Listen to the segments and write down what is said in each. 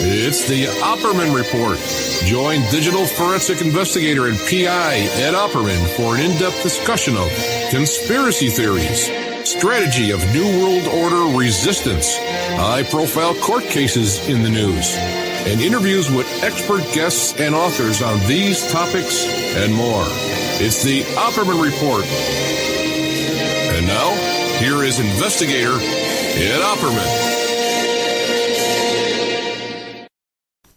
It's the Opperman Report. Join digital forensic investigator and PI Ed Opperman for an in-depth discussion of conspiracy theories, strategy of New World Order resistance, high-profile court cases in the news, and interviews with expert guests and authors on these topics and more. It's the Opperman Report. And now, here is investigator Ed Opperman.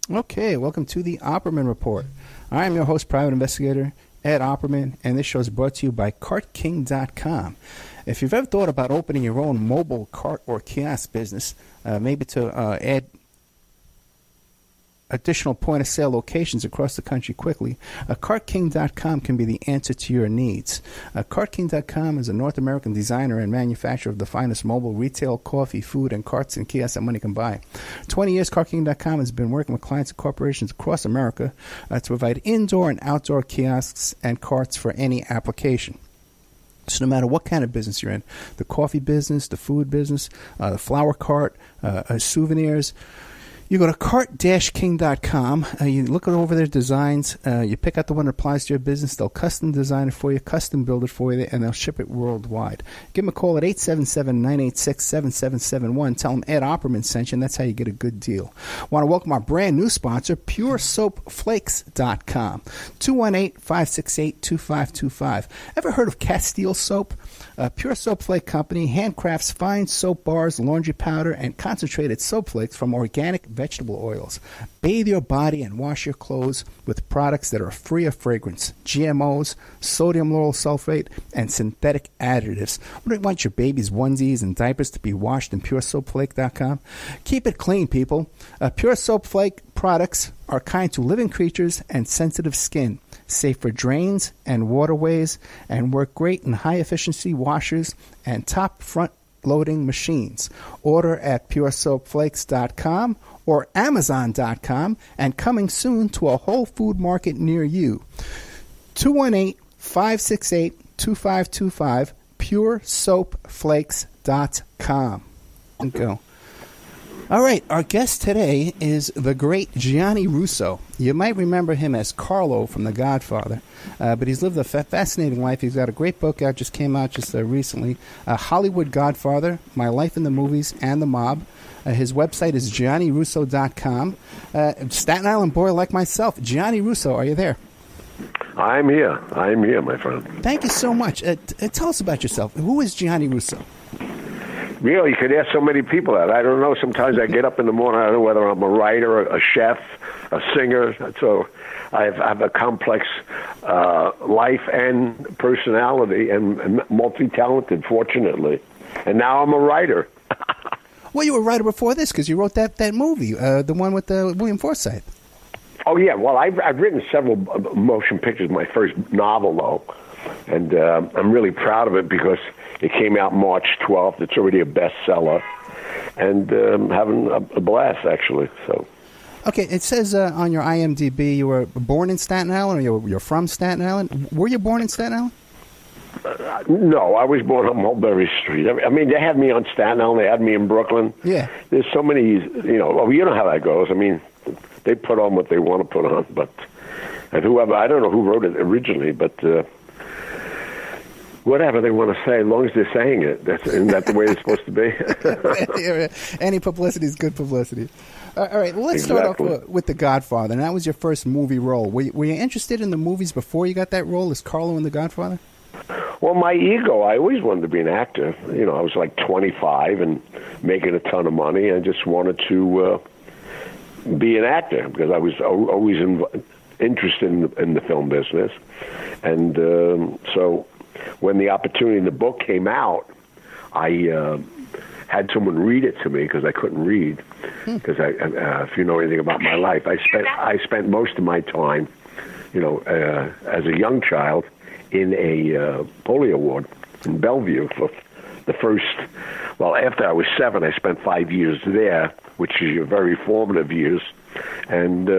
Okay, welcome to the Opperman Report. I am your host, private investigator Ed Opperman, and this show is brought to you by CartKing.com. If you've ever thought about opening your own mobile cart or kiosk business, maybe to add additional point-of-sale locations across the country quickly, CartKing.com can be the answer to your needs. CartKing.com is a North American designer and manufacturer of the finest mobile retail, coffee, food, and carts and kiosks that money can buy. 20 years, CartKing.com has been working with clients and corporations across America to provide indoor and outdoor kiosks and carts for any application. So no matter what kind of business you're in, the coffee business, the food business, the flower cart, souvenirs, you go to cart-king.com, you look over their designs, you pick out the one that applies to your business, they'll custom design it for you, custom build it for you, and they'll ship it worldwide. Give them a call at 877-986-7771. Tell them Ed Opperman sent you, and that's how you get a good deal. Want to welcome our brand new sponsor, PureSoapFlakes.com, 218-568-2525. Ever heard of Castile Soap? Pure Soap Flake Company handcrafts fine soap bars, laundry powder, and concentrated soap flakes from organic vegetable oils. Bathe your body and wash your clothes with products that are free of fragrance, GMOs, sodium lauryl sulfate, and synthetic additives. Wouldn't want your baby's onesies and diapers to be washed in PureSoapFlake.com? Keep it clean, people. Pure Soap Flake products are kind to living creatures and sensitive skin, safe for drains and waterways, and work great in high-efficiency washers and top front-loading machines. Order at PureSoapFlakes.com or Amazon.com, and coming soon to a Whole Food Market near you. 218-568-2525, PureSoapFlakes.com. And go. All right, our guest today is the great Gianni Russo. You might remember him as Carlo from The Godfather, but he's lived a fascinating life. He's got a great book out, just came out just recently, Hollywood Godfather, My Life in the Movies and the Mob. His website is GianniRusso.com. Staten Island boy like myself. Gianni Russo, are you there? I'm here, my friend. Thank you so much. Tell us about yourself. Who is Gianni Russo? Really, you could ask so many people that. I don't know. Sometimes I get up in the morning, I don't know whether I'm a writer, a chef, a singer. So I have a complex life and personality and multi-talented, fortunately. And now I'm a writer. Well, you were a writer before this because you wrote that movie, the one with William Forsythe. Oh, yeah. Well, I've written several motion pictures, my first novel, though. And I'm really proud of it because it came out March 12th. It's already a bestseller. And having a blast, actually. So. Okay, it says on your IMDb you were born in Staten Island, or you're from Staten Island. Were you born in Staten Island? No, I was born on Mulberry Street. I mean, they had me on Staten Island. They had me in Brooklyn. Yeah. There's so many, you know how that goes. I mean, they put on what they want to put on. And whoever, I don't know who wrote it originally, but whatever they want to say, as long as they're saying it, isn't that the way it's supposed to be? Any publicity is good publicity. All right, well, let's start off with The Godfather. And that was your first movie role. Were you interested in the movies before you got that role as Carlo in The Godfather? Well, my ego, I always wanted to be an actor. You know, I was like 25 and making a ton of money. I just wanted to be an actor because I was always interested in the film business. And so when the opportunity in the book came out, I had someone read it to me because I couldn't read. Because if you know anything about my life, I spent most of my time, as a young child, in a polio ward in Bellevue for the first. Well, after I was 7, I spent 5 years there, which is your very formative years. And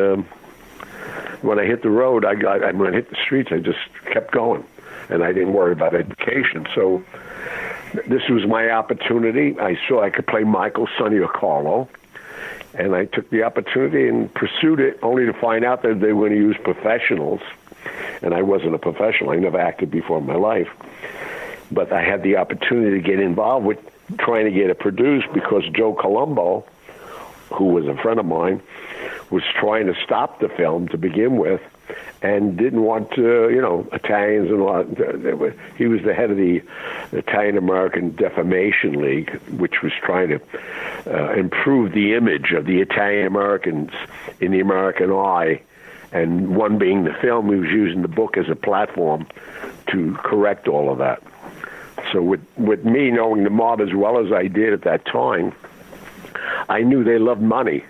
when I hit the road, when I hit the streets, I just kept going, and I didn't worry about education. So this was my opportunity. I saw I could play Michael, Sonny, or Carlo, And I took the opportunity and pursued it, only to find out that they were going to use professionals. And I wasn't a professional. I never acted before in my life. But I had the opportunity to get involved with trying to get it produced because Joe Colombo, who was a friend of mine, was trying to stop the film to begin with and didn't want Italians and all that. He was the head of the Italian American Defamation League, which was trying to improve the image of the Italian Americans in the American eye. And one being the film, he was using the book as a platform to correct all of that. So with me knowing the mob as well as I did at that time, I knew they loved money.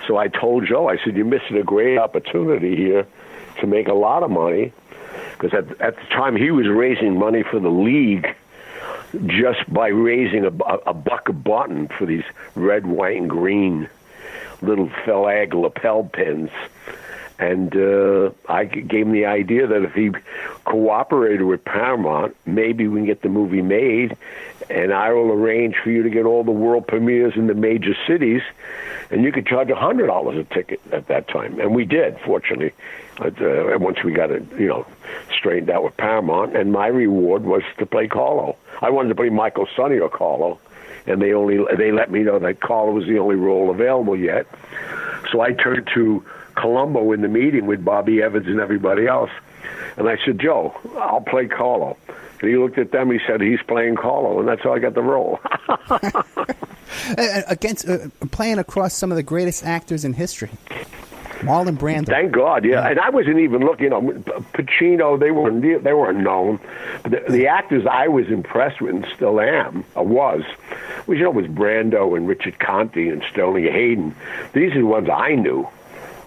So I told Joe, I said, you're missing a great opportunity here to make a lot of money. Because at the time, he was raising money for the league just by raising a buck a button for these red, white, and green little Felag lapel pins. And I gave him the idea that if he cooperated with Paramount, maybe we can get the movie made, and I will arrange for you to get all the world premieres in the major cities, and you could charge $100 a ticket at that time. And we did, fortunately, once we got it, straightened out with Paramount. And my reward was to play Carlo. I wanted to play Michael Sonny or Carlo, and they let me know that Carlo was the only role available yet. So I turned to Colombo in the meeting with Bobby Evans and everybody else, and I said, Joe, I'll play Carlo. And he looked at them, he said, he's playing Carlo, and that's how I got the role. Against playing across some of the greatest actors in history. Marlon Brando. Thank God, yeah. And I wasn't even looking, Pacino, they weren't known. The actors I was impressed with and still was Brando and Richard Conte and Sterling Hayden. These are the ones I knew.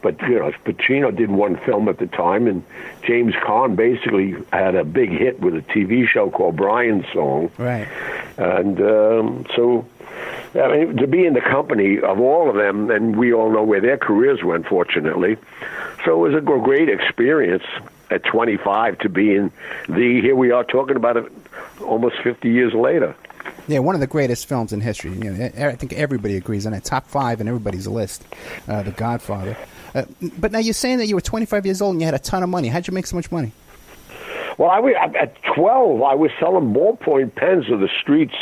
But, Pacino did one film at the time, and James Caan basically had a big hit with a TV show called Brian's Song. Right. And to be in the company of all of them, and we all know where their careers went, fortunately. So it was a great experience at 25 to be in here we are talking about it almost 50 years later. Yeah, one of the greatest films in history. I think everybody agrees on it. Top 5 in everybody's list, The Godfather. But now you're saying that you were 25 years old and you had a ton of money. How'd you make so much money? Well, at 12, I was selling ballpoint pens on the streets,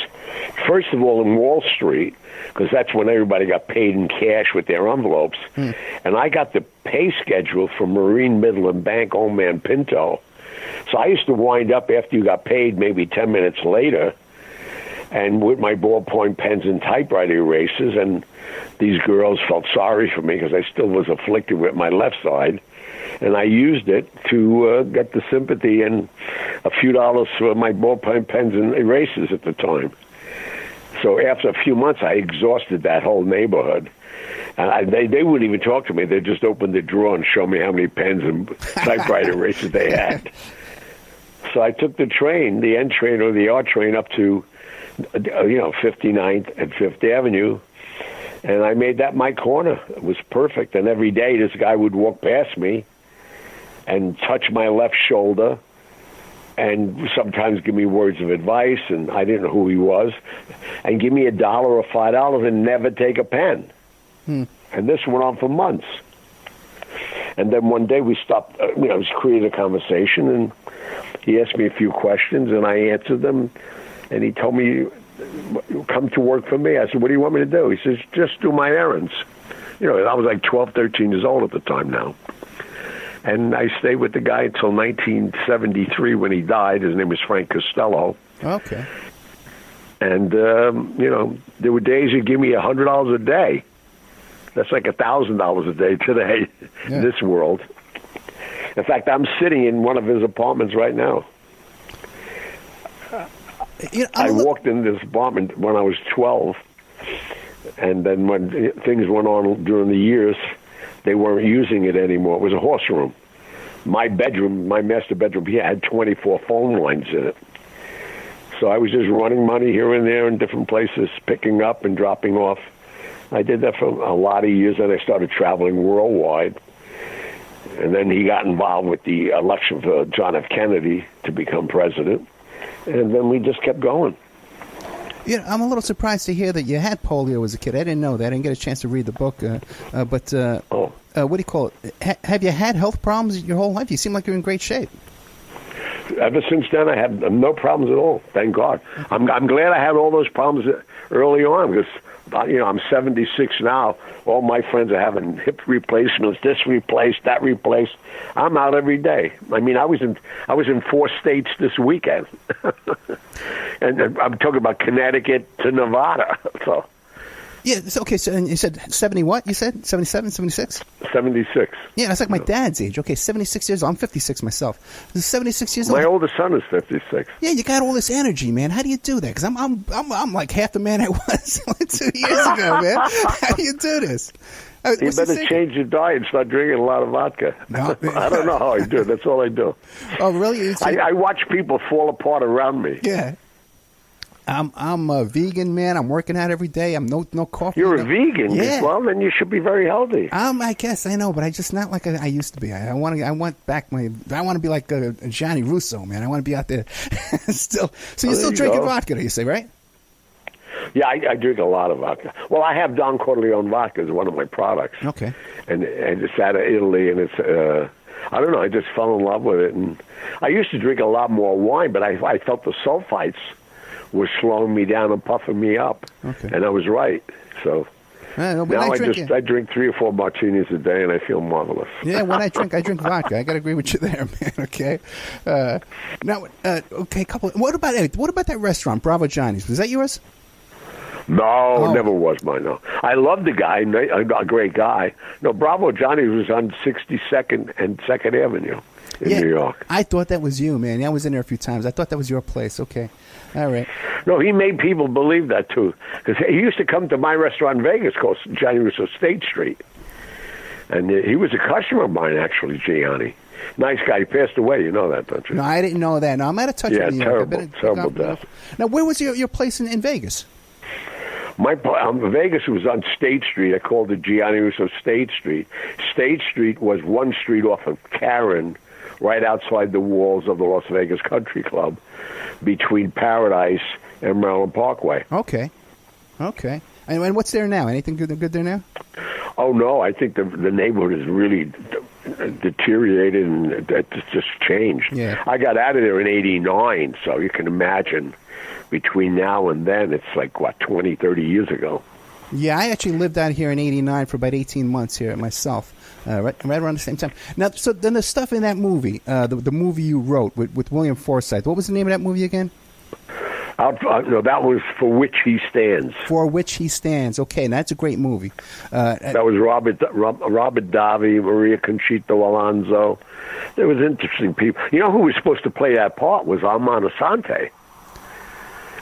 first of all in Wall Street, because that's when everybody got paid in cash with their envelopes. And I got the pay schedule from Marine Midland Bank, old man Pinto. So I used to wind up after you got paid maybe 10 minutes later, and with my ballpoint pens and typewriter erasers, and these girls felt sorry for me because I still was afflicted with my left side, and I used it to get the sympathy and a few dollars for my ballpoint pens and erasers at the time. So after a few months, I exhausted that whole neighborhood. And they wouldn't even talk to me. They just opened the drawer and showed me how many pens and typewriter erasers they had. So I took the train, the N train or the R train, up to 59th and 5th Avenue, and I made that my corner. It was perfect. And every day this guy would walk past me and touch my left shoulder and sometimes give me words of advice, and I didn't know who he was, and give me $1 or $5 and never take a pen. And this went on for months. And then one day we stopped, just created a conversation, and he asked me a few questions, and I answered them. And he told me, come to work for me. I said, what do you want me to do? He says, just do my errands. I was like 12, 13 years old at the time now. And I stayed with the guy until 1973 when he died. His name was Frank Costello. Okay. And, there were days he'd give me $100 a day. That's like $1,000 a day today in this world. In fact, I'm sitting in one of his apartments right now. I walked in this apartment when I was 12, and then when things went on during the years, they weren't using it anymore. It was a horse room. My bedroom, my master bedroom, he had 24 phone lines in it. So I was just running money here and there in different places, picking up and dropping off. I did that for a lot of years, and I started traveling worldwide. And then he got involved with the election for John F. Kennedy to become president. And then we just kept going. Yeah, I'm a little surprised to hear that you had polio as a kid. I didn't know that. I didn't get a chance to read the book. What do you call it? Have you had health problems your whole life? You seem like you're in great shape. Ever since then, I have no problems at all. Thank God. I'm glad I had all those problems early on because I'm 76 now. All my friends are having hip replacements, this replaced, that replaced. I'm out every day. I mean, I was in 4 states this weekend, and I'm talking about Connecticut to Nevada. So. Yeah, okay, so and you said 70 what? You said 77, 76? 76. Yeah, that's like my dad's age. Okay, 76 years old. I'm 56 myself. 76 years old. My oldest son is 56. Yeah, you got all this energy, man. How do you do that? Because I'm like half the man I was 2 years ago, man. How do you do this? You better change your diet and start drinking a lot of vodka. No. I don't know how I do it. That's all I do. Oh, really? I watch people fall apart around me. Yeah. I'm a vegan, man. I'm working out every day. I'm no coffee. You're a vegan? Yeah. Well, then you should be very healthy. I guess I know, but I just not like I used to be. I want to be like Johnny Russo, man. I want to be out there still. So you're still drinking vodka, you say, right? Yeah, I drink a lot of vodka. Well, I have Don Corleone vodka as one of my products. Okay. And it's out of Italy, and it's I don't know. I just fell in love with it, and I used to drink a lot more wine, but I felt the sulfites was slowing me down and puffing me up. Okay. And I was right. So now I drink 3 or 4 martinis a day, and I feel marvelous. Yeah, when I drink vodka. I got to agree with you there, man. Okay. Couple. What about that restaurant, Bravo Johnny's? Was that yours? No, never was mine. No, I love the guy, a great guy. No, Bravo Johnny's was on 62nd and 2nd Avenue in New York. I thought that was you, man. I was in there a few times. I thought that was your place. Okay. All right. No, he made people believe that, too. Because he used to come to my restaurant in Vegas called Johnny Russo State Street. And he was a customer of mine, actually, Gianni. Nice guy. He passed away. You know that, don't you? No, I didn't know that. No, I'm out of touch with New York. Terrible death. Now, where was your place in Vegas? Vegas was on State Street. I called it Gianni Russo State Street. State Street was one street off of Karen, right outside the walls of the Las Vegas Country Club, between Paradise and Maryland Parkway. Okay. And what's there now? Anything good there now? Oh, no. I think the neighborhood is really deteriorated, and it's just changed. Yeah. I got out of there in 89, so you can imagine between now and then, it's like, 20, 30 years ago. Yeah, I actually lived out here in 89 for about 18 months here myself, right around the same time. Now, so then the stuff in that movie, the movie you wrote with William Forsythe, what was the name of that movie again? No, that was For Which He Stands. For Which He Stands. Okay, that's a great movie. That was Robert Davi, Maria Conchita Alonso. There was interesting people. You know who was supposed to play that part was Armand Assante.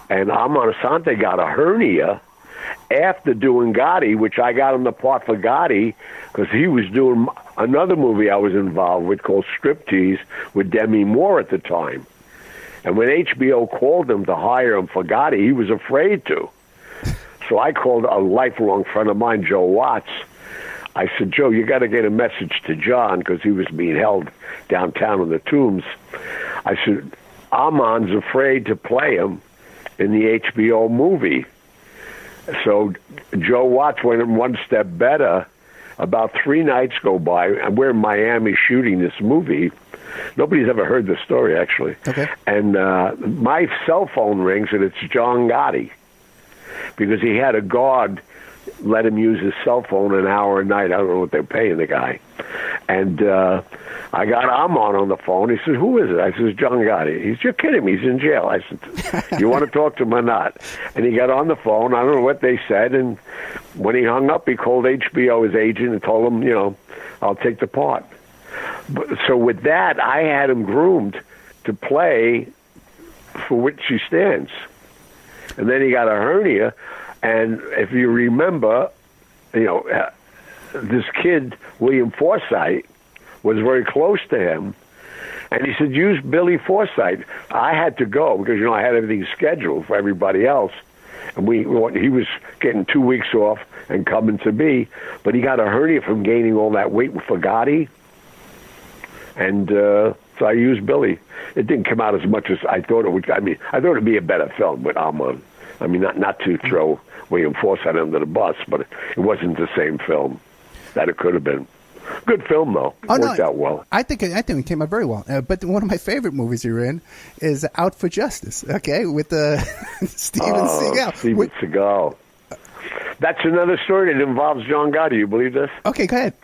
And Armand Assante got a hernia after doing Gotti, which I got him the part for Gotti because he was doing another movie I was involved with called Striptease with Demi Moore at the time. And when HBO called him to hire him for Gotti, he was afraid to. So I called a lifelong friend of mine, Joe Watts. I said, Joe, you got to get a message to John because he was being held downtown in the Tombs. I said, Armand's afraid to play him in the HBO movie. So Joe Watts went one step better. About 3 nights go by, and we're in Miami shooting this movie. Nobody's ever heard the story, actually. Okay. And my cell phone rings, and it's John Gotti, because he had a guard let him use his cell phone an hour a night. I don't know what they're paying the guy. And I got Armand on the phone. He says, who is it? I says, John Gotti. He said, you're kidding me. He's in jail. I said, you want to talk to him or not? And he got on the phone. I don't know what they said. And when he hung up, he called HBO, his agent, and told him, I'll take the part. So with that, I had him groomed to play For Which He Stands. And then he got a hernia. And if you remember, this kid, William Forsythe, was very close to him. And he said, use Billy Forsythe. I had to go because, I had everything scheduled for everybody else. And he was getting 2 weeks off and coming to me. But he got a hernia from gaining all that weight with Fagatti. And so I used Billy. It didn't come out as much as I thought it would. I thought it would be a better film with Armand I mean, not to throw William Forsythe under the bus, but it wasn't the same film that it could have been. Good film, though. Worked out well. I think it came out very well. But one of my favorite movies you're in is Out for Justice, okay, with Steven Seagal. Steven Seagal. That's another story that involves John Gotti. You believe this? Okay, go ahead.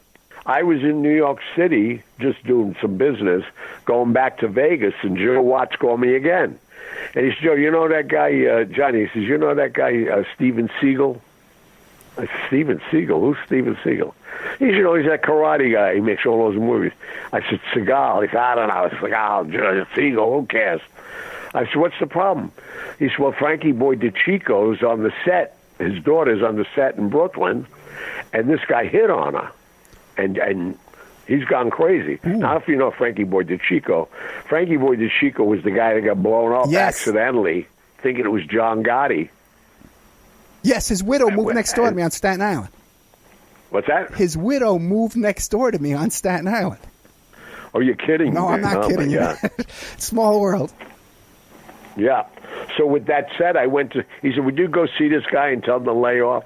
I was in New York City just doing some business, going back to Vegas, and Joe Watts called me again. And he said, Joe, you know that guy, Johnny, he says, you know that guy, Steven Seagal? I said, Steven Seagal? Who's Steven Seagal? He said, he's that karate guy. He makes all those movies. I said, Seagal. He said, I don't know. I said, Seagal, who cares? I said, what's the problem? He said, well, Frankie Boy DeChico's on the set. His daughter's on the set in Brooklyn, and this guy hit on her. And he's gone crazy. Now, if you know Frankie Boy DeChico, Frankie Boy DeChico was the guy that got blown up accidentally, thinking it was John Gotti. Yes, his widow moved next door to me on Staten Island. What's that? His widow moved next door to me on Staten Island. Oh, you're kidding? No, I'm not kidding you. Small world. Yeah. So with that said, he said, would you go see this guy and tell him to lay off?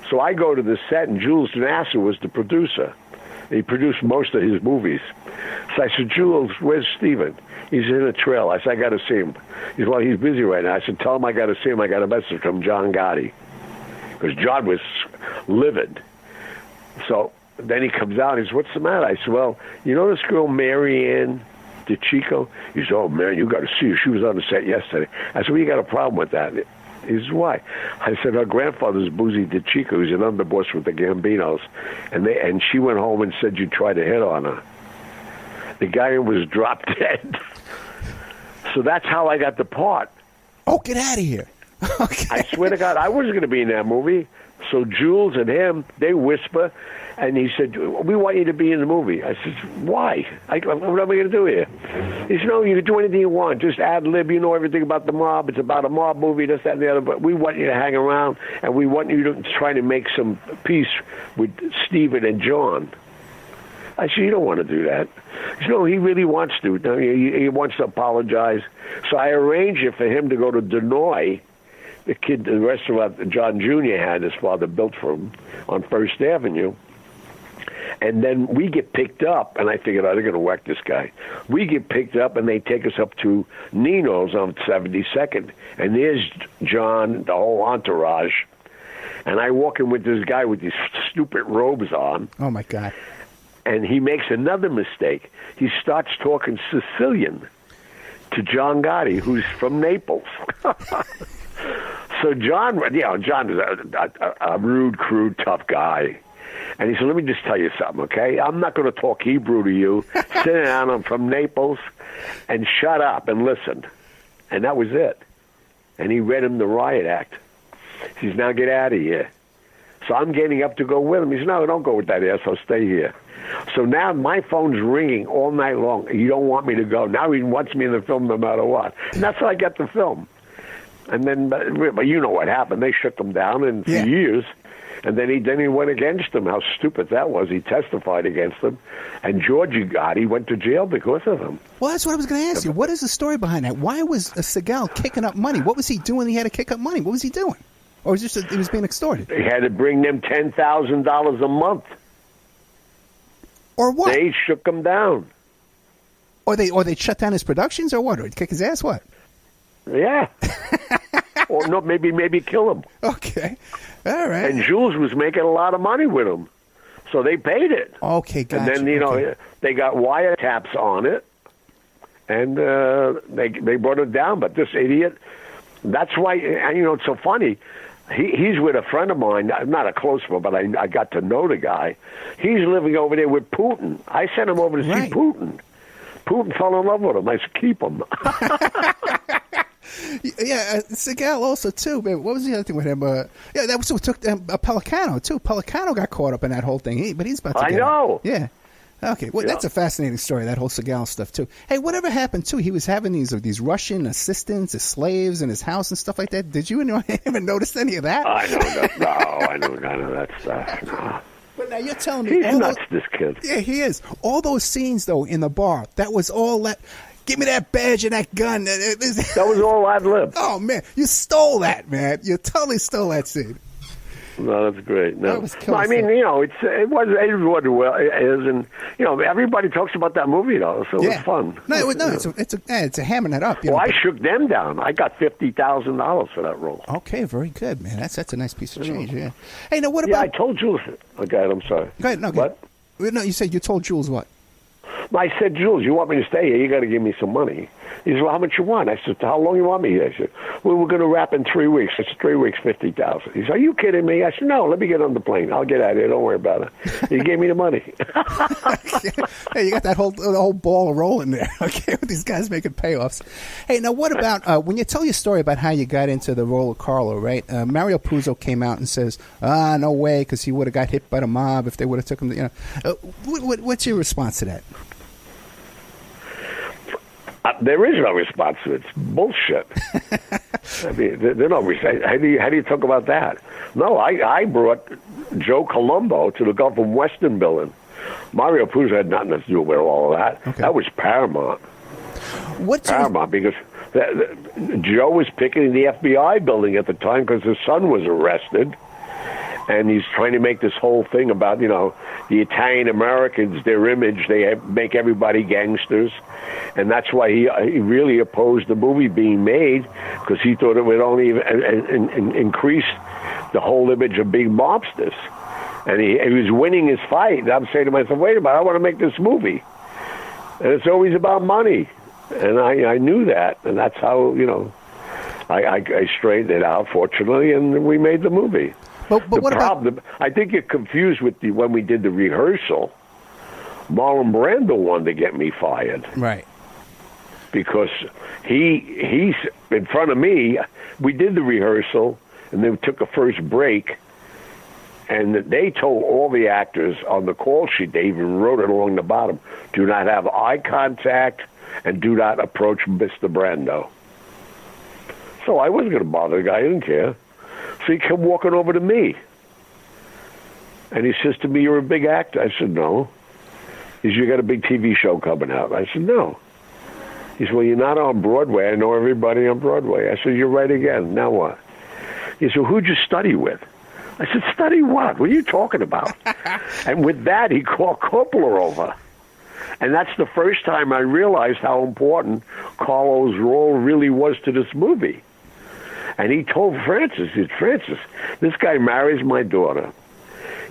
So I go to the set, and Jules Nasser was the producer. He produced most of his movies. So I said, Jules, where's Steven? He's in a trail. I said, I got to see him. He said, well, he's busy right now. I said, tell him I got to see him. I got a message from John Gotti. Because John was livid. So then he comes out. He says, what's the matter? I said, well, you know this girl, Marianne DeChico? He said, oh, man, you got to see her. She was on the set yesterday. I said, well, you got a problem with that? He says, why? I said, her grandfather's Boozy DeChico. He's an underboss with the Gambinos. And she went home and said you tried to hit on her. The guy was dropped dead. So that's how I got the part. Oh, get out of here. Okay. I swear to God, I wasn't going to be in that movie. So Jules and him, they whisper, and he said, we want you to be in the movie. I said, why? What am I going to do here? He said, no, you can do anything you want. Just ad-lib. You know everything about the mob. It's about a mob movie, this, that, and the other. But we want you to hang around, and we want you to try to make some peace with Stephen and John. I said, you don't want to do that. He said, no, he really wants to. He wants to apologize. So I arranged it for him to go to Denoy, the restaurant that John Jr. had his father built for him on First Avenue. And then we get picked up, and I figured, they're going to whack this guy. We get picked up, and they take us up to Nino's on 72nd. And there's John, the whole entourage. And I walk in with this guy with these stupid robes on. Oh, my God. And he makes another mistake. He starts talking Sicilian to John Gotti, who's from Naples. So John is a rude, crude, tough guy. And he said, let me just tell you something, okay? I'm not going to talk Hebrew to you. Sit down, I'm from Naples, and shut up and listen. And that was it. And he read him the riot act. He says, now get out of here. So I'm getting up to go with him. He says, no, don't go with that ass. I'll stay here. So now my phone's ringing all night long. You don't want me to go. Now he wants me in the film no matter what. And that's how I get the film. And then, but you know what happened. They shook him down for years. And then he went against him. How stupid that was. He testified against him. And Georgie Gotti went to jail because of him. Well, that's what I was going to ask you. What is the story behind that? Why was Seagal kicking up money? What was he doing? He had to kick up money. What was he doing? Or was it just he was being extorted? They had to bring them $10,000 a month. Or what? They shook him down. Or they shut down his productions, or what? Or kick his ass? What? Yeah. Or no, maybe kill him. Okay. All right. And Jules was making a lot of money with him, so they paid it. Okay, gotcha. And then they got wiretaps on it, and they brought it down. But this idiot, that's why. And it's so funny. He's with a friend of mine, not a close one, but I got to know the guy. He's living over there with Putin. I sent him over to see Putin. Putin fell in love with him. I said, keep him. Yeah, Seagal also, too. Man, what was the other thing with him? That was what took Pelicano, too. Pelicano got caught up in that whole thing. But he's about to get out. Yeah. Okay, well, that's a fascinating story, that whole Seagal stuff, too. Hey, whatever happened, too? He was having these Russian assistants, his slaves in his house and stuff like that. Did you ever notice any of that? I know none of that stuff, no. But now you're telling me... He's nuts, this kid. Yeah, he is. All those scenes, though, in the bar, that was all that... Give me that badge and that gun. That was all ad lib. Oh, man. You stole that, man. You totally stole that scene. No, that's great. No, That was killer I mean, stuff. you know, it is what it is, and you know, everybody talks about that movie though, so it was fun. No, it's a hammering it up. You Well, know. I shook them down. I got $50,000 for that role. Okay, very good, man. That's a nice piece of change. Yeah. Hey, now what Yeah, I about? told Jules. Okay, I'm sorry. Go ahead. No, go What? ahead. No, you said you told Jules what? I said, Jules, you want me to stay here? You got to give me some money. He said, well, how much you want? I said, how long you want me here? I said, well, we're going to wrap in 3 weeks. I said, 3 weeks, $50,000. He said, are you kidding me? I said, no, let me get on the plane. I'll get out of here. Don't worry about it. He gave me the money. Hey, you got the whole ball rolling there. Okay, with these guys making payoffs. Hey, now what about when you tell your story about how you got into the role of Carlo? Right, Mario Puzo came out and says, no way, because he would have got hit by the mob if they would have took him. You know, what's your response to that? There is no response to it. It's bullshit. I mean, they're not. How do you talk about that? No, I brought Joe Colombo to the Gulf of Western building. Mario Puzo had nothing to do with all of that. Okay. That was Paramount. Paramount, because Joe was picketing the FBI building at the time because his son was arrested. And he's trying to make this whole thing about, you know, the Italian Americans, their image, make everybody gangsters. And that's why he really opposed the movie being made, because he thought it would only increase the whole image of being mobsters. And he was winning his fight. And I'm saying to myself, wait a minute, I want to make this movie. And it's always about money. And I knew that. And that's how, you know, I straightened it out, fortunately, and we made the movie. But what problem, I think you're confused with when we did the rehearsal. Marlon Brando wanted to get me fired, right? Because he's in front of me. We did the rehearsal, and then we took a first break, and they told all the actors on the call sheet. They even wrote it along the bottom: "Do not have eye contact, and do not approach Mr. Brando." So I wasn't going to bother the guy. I didn't care. So he kept walking over to me. And he says to me, you're a big actor. I said, no. He said, you got a big TV show coming out. I said, no. He said, well, you're not on Broadway. I know everybody on Broadway. I said, you're right again. Now what? He said, who'd you study with? I said, study what? What are you talking about? And with that, he called Coppola over. And that's the first time I realized how important Carlo's role really was to this movie. And he told Francis, he said, Francis, this guy marries my daughter.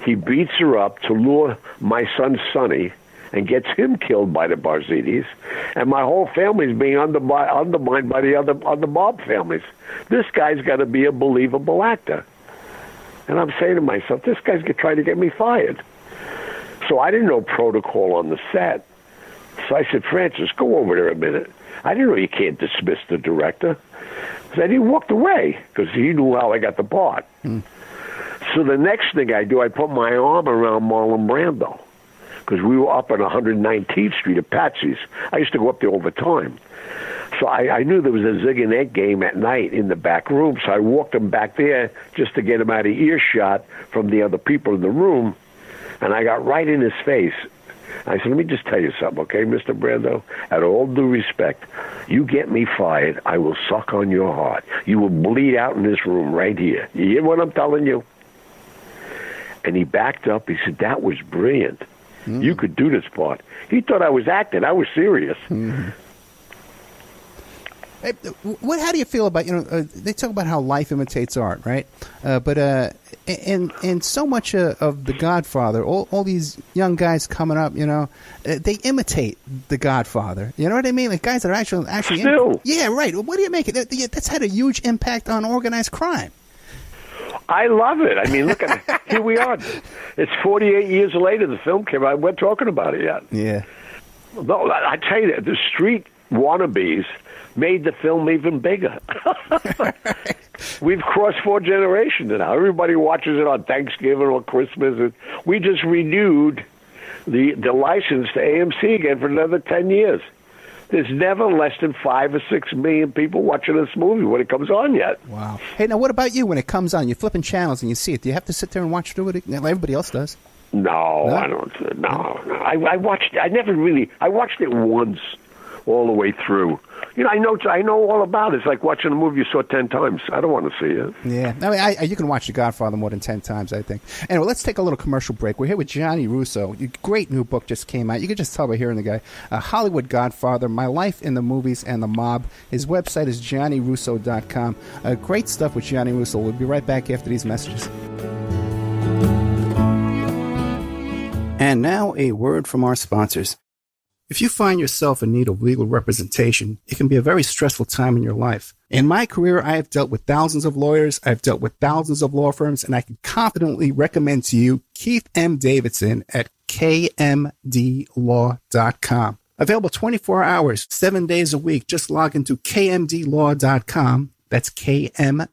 He beats her up to lure my son Sonny and gets him killed by the Barzinis. And my whole family's being undermined by the other mob families. This guy's got to be a believable actor. And I'm saying to myself, this guy's trying to get me fired. So I didn't know protocol on the set. So I said, Francis, go over there a minute. I didn't know you can't dismiss the director. Then he walked away because he knew how I got the part. So the next thing I do, I put my arm around Marlon Brando because we were up on 119th Street at Patsy's. I used to go up there all the time. So I knew there was a zig and egg game at night in the back room, so I walked him back there just to get him out of earshot from the other people in the room, and I got right in his face. I said, let me just tell you something, okay, Mr. Brando? At all due respect, you get me fired, I will suck on your heart. You will bleed out in this room right here. You hear what I'm telling you? And he backed up. He said, that was brilliant. You could do this part. He thought I was acting. I was serious. Hey, how do you feel about, they talk about how life imitates art, right? But so much of The Godfather, all these young guys coming up, they imitate The Godfather. You know what I mean? Like guys that are actually Still. yeah, right. What do you make it? That's had a huge impact on organized crime. I love it. I mean, look at it. Here we are. It's 48 years later. The film came out. We're talking about it yet. Yeah. No, I tell you, the street wannabes made the film even bigger. We've crossed 4 generations now. Everybody watches it on Thanksgiving or Christmas. We just renewed the license to AMC again for another 10 years. There's never less than 5 or 6 million people watching this movie when it comes on yet. Wow. Hey, now what about you when it comes on? You're flipping channels and you see it. Do you have to sit there and watch through it? Everybody else does. No, I don't. No. I watched it. I watched it once all the way through. You know, I know all about it. It's like watching a movie you saw 10 times. I don't want to see it. Yeah. I mean, you can watch The Godfather more than 10 times, I think. Anyway, let's take a little commercial break. We're here with Johnny Russo. Your great new book just came out. You can just tell by hearing the guy. Hollywood Godfather, My Life in the Movies and the Mob. His website is johnnyrusso.com. Great stuff with Johnny Russo. We'll be right back after these messages. And now a word from our sponsors. If you find yourself in need of legal representation, it can be a very stressful time in your life. In my career, I have dealt with thousands of lawyers, I've dealt with thousands of law firms, and I can confidently recommend to you Keith M. Davidson at kmdlaw.com. Available 24 hours, 7 days a week. Just log into kmdlaw.com. That's kmdlaw.com.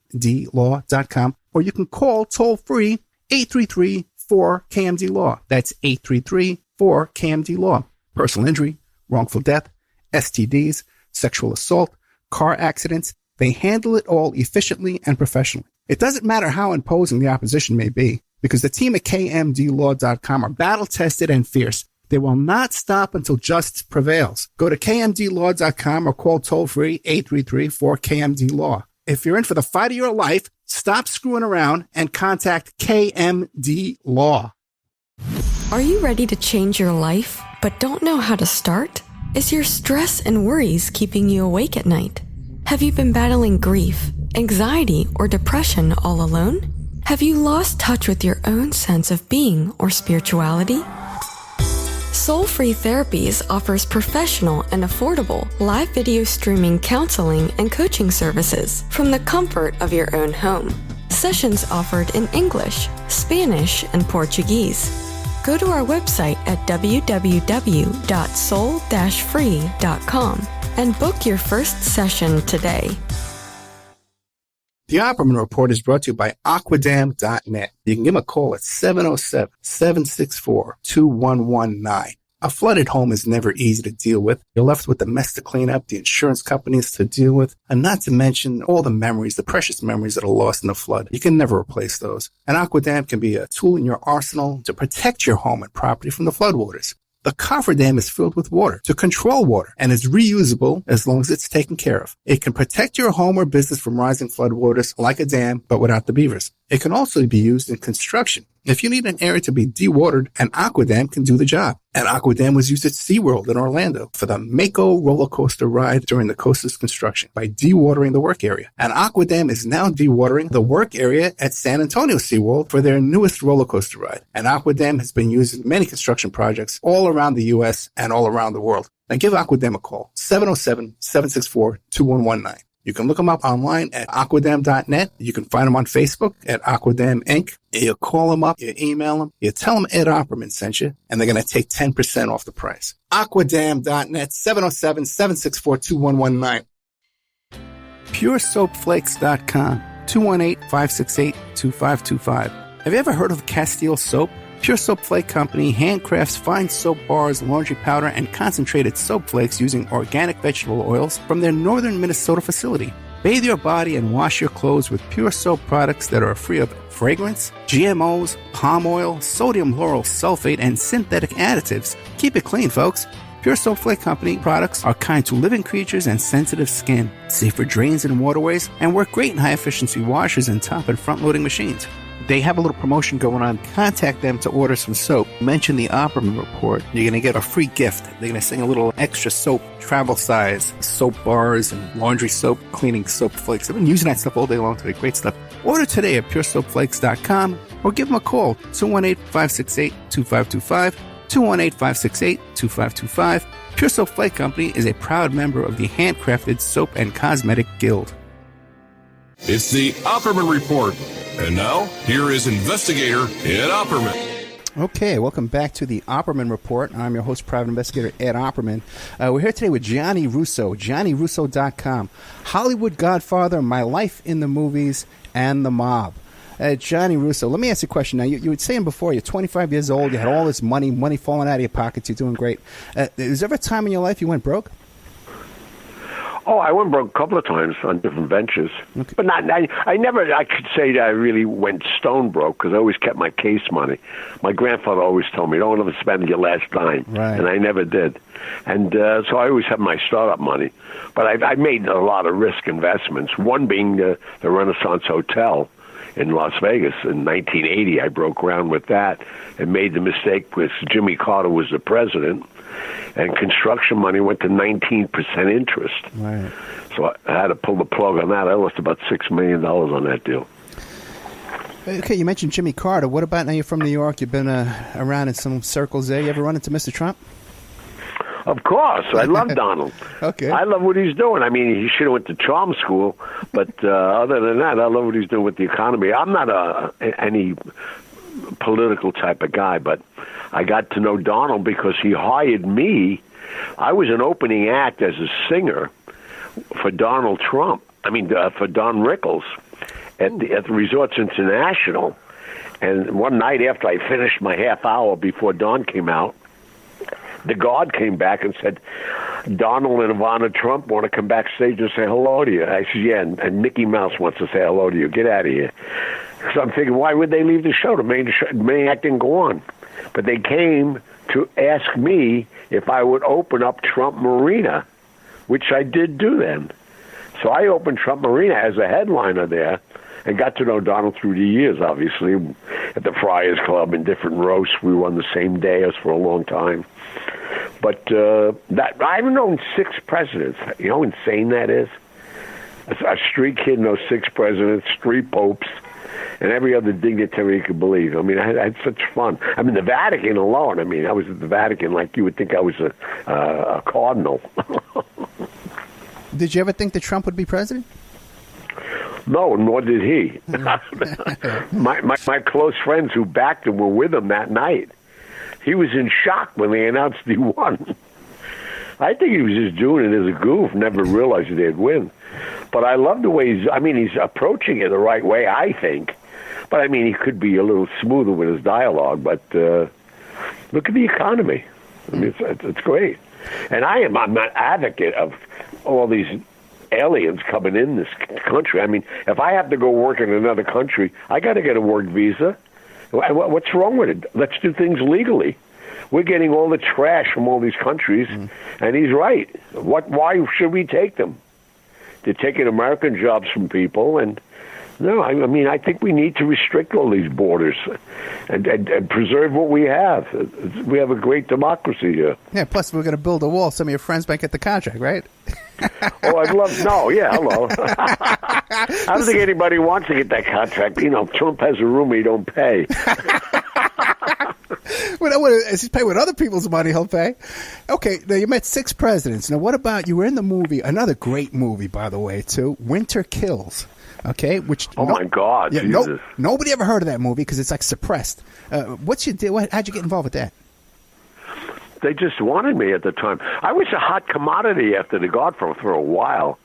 Or you can call toll-free 833-4KMD-LAW. That's 833-4KMD-LAW. Personal injury, wrongful death, STDs, sexual assault, car accidents. They handle it all efficiently and professionally. It doesn't matter how imposing the opposition may be, because the team at kmdlaw.com are battle-tested and fierce. They will not stop until justice prevails. Go to kmdlaw.com or call toll-free 833-4KMD-LAW. If you're in for the fight of your life, stop screwing around and contact KMD Law. Are you ready to change your life, but don't know how to start? Is your stress and worries keeping you awake at night? Have you been battling grief, anxiety, or depression all alone? Have you lost touch with your own sense of being or spirituality? Soul Free Therapies offers professional and affordable live video streaming counseling and coaching services from the comfort of your own home. Sessions offered in English, Spanish, and Portuguese. Go to our website at www.soul-free.com and book your first session today. The Opperman Report is brought to you by Aquadam.net. You can give them a call at 707-764-2119. A flooded home is never easy to deal with. You're left with the mess to clean up, the insurance companies to deal with, and not to mention all the memories, the precious memories that are lost in the flood. You can never replace those. And Aquadam can be a tool in your arsenal to protect your home and property from the floodwaters. The cofferdam is filled with water to control water and is reusable as long as it's taken care of. It can protect your home or business from rising floodwaters like a dam, but without the beavers. It can also be used in construction. If you need an area to be dewatered, an Aquadam can do the job. An Aquadam was used at SeaWorld in Orlando for the Mako roller coaster ride during the coaster's construction by dewatering the work area. An Aquadam is now dewatering the work area at San Antonio SeaWorld for their newest roller coaster ride. An Aquadam has been used in many construction projects all around the U.S. and all around the world. Now give Aquadam a call, 707-764-2119. You can look them up online at aquadam.net. You can find them on Facebook at Aquadam Inc. You call them up, you email them, you tell them Ed Opperman sent you, and they're going to take 10% off the price. Aquadam.net, 707-764-2119. PureSoapFlakes.com, 218-568-2525. Have you ever heard of Castile Soap? Pure Soap Flake Company handcrafts fine soap bars, laundry powder, and concentrated soap flakes using organic vegetable oils from their northern Minnesota facility. Bathe your body and wash your clothes with Pure Soap products that are free of fragrance, GMOs, palm oil, sodium lauryl sulfate, and synthetic additives. Keep it clean, folks. Pure Soap Flake Company products are kind to living creatures and sensitive skin, safe for drains and waterways, and work great in high-efficiency washers and top and front-loading machines. They have a little promotion going on. Contact them to order some soap. Mention the Opperman Report. You're going to get a free gift. They're going to send a little extra soap, travel size, soap bars and laundry soap, cleaning soap flakes. I've been using that stuff all day long today. Great stuff. Order today at puresoapflakes.com or give them a call, 218-568-2525, 218-568-2525. Pure Soap Flake Company is a proud member of the Handcrafted Soap and Cosmetic Guild. It's the Opperman Report. And now, here is investigator Ed Opperman. Okay, welcome back to the Opperman Report. I'm your host, private investigator Ed Opperman. We're here today with Johnny Russo, johnnyrusso.com. Hollywood Godfather, My Life in the Movies, and the Mob. Johnny Russo, let me ask you a question. Now, you were saying before, you're 25 years old, you had all this money falling out of your pockets, you're doing great. Is there ever a time in your life you went broke? Oh, I went broke a couple of times on different ventures, but not. I never. I could say that I really went stone broke because I always kept my case money. My grandfather always told me, "Don't ever spend your last dime," right. And I never did. And so I always had my startup money, but I made a lot of risk investments. One being the Renaissance Hotel in Las Vegas in 1980. I broke ground with that and made the mistake because Jimmy Carter was the president. And construction money went to 19% interest. Right. So I had to pull the plug on that. I lost about $6 million on that deal. Okay, you mentioned Jimmy Carter. What about now you're from New York? You've been around in some circles there. You ever run into Mr. Trump? Of course. I love Donald. Okay. I love what he's doing. I mean, he should have went to charm school, but other than that, I love what he's doing with the economy. I'm not any political type of guy, but I got to know Donald because he hired me. I was an opening act as a singer for Donald Trump. For Don Rickles at the Resorts International. And one night after I finished my half hour before Don came out, the guard came back and said, Donald and Ivana Trump want to come backstage and say hello to you. I said, yeah, and Mickey Mouse wants to say hello to you. Get out of here. So I'm thinking, why would they leave the show? The main act didn't go on. But they came to ask me if I would open up Trump Marina, which I did do then. So I opened Trump Marina as a headliner there and got to know Donald through the years, obviously, at the Friars Club and different roasts. We were on the same dais for a long time. But I've known 6 presidents. You know how insane that is? A street kid knows 6 presidents, 3 popes, and every other dignitary you could believe. I mean, I had such fun. I mean, the Vatican alone. I mean, I was at the Vatican like you would think I was a cardinal. Did you ever think that Trump would be president? No, nor did he. my close friends who backed him were with him that night. He was in shock when they announced he won. I think he was just doing it as a goof, never realized they'd win. But I love the way he's approaching it the right way, I think. But, I mean, he could be a little smoother with his dialogue. But look at the economy. I mean, it's great. And I'm an advocate of all these aliens coming in this country. I mean, if I have to go work in another country, I got to get a work visa. What's wrong with it? Let's do things legally. We're getting all the trash from all these countries, and he's right. Why should we take them? They're taking American jobs from people, and no, I mean, I think we need to restrict all these borders and preserve what we have. We have a great democracy here. Yeah, plus we're going to build a wall. Some of your friends might get the contract, right? Oh, I'd love... No, yeah, hello. I don't think anybody wants to get that contract. You know, Trump has a room he don't pay. As he's paying with other people's money, he'll pay. Okay, now you met 6 presidents. Now, what about... You were in the movie, another great movie, by the way, too, Winter Kills. Okay, which... my God, yeah, Jesus. Nobody ever heard of that movie because it's, like, suppressed. What's your deal? How'd you get involved with that? They just wanted me at the time. I was a hot commodity after The Godfather for a while.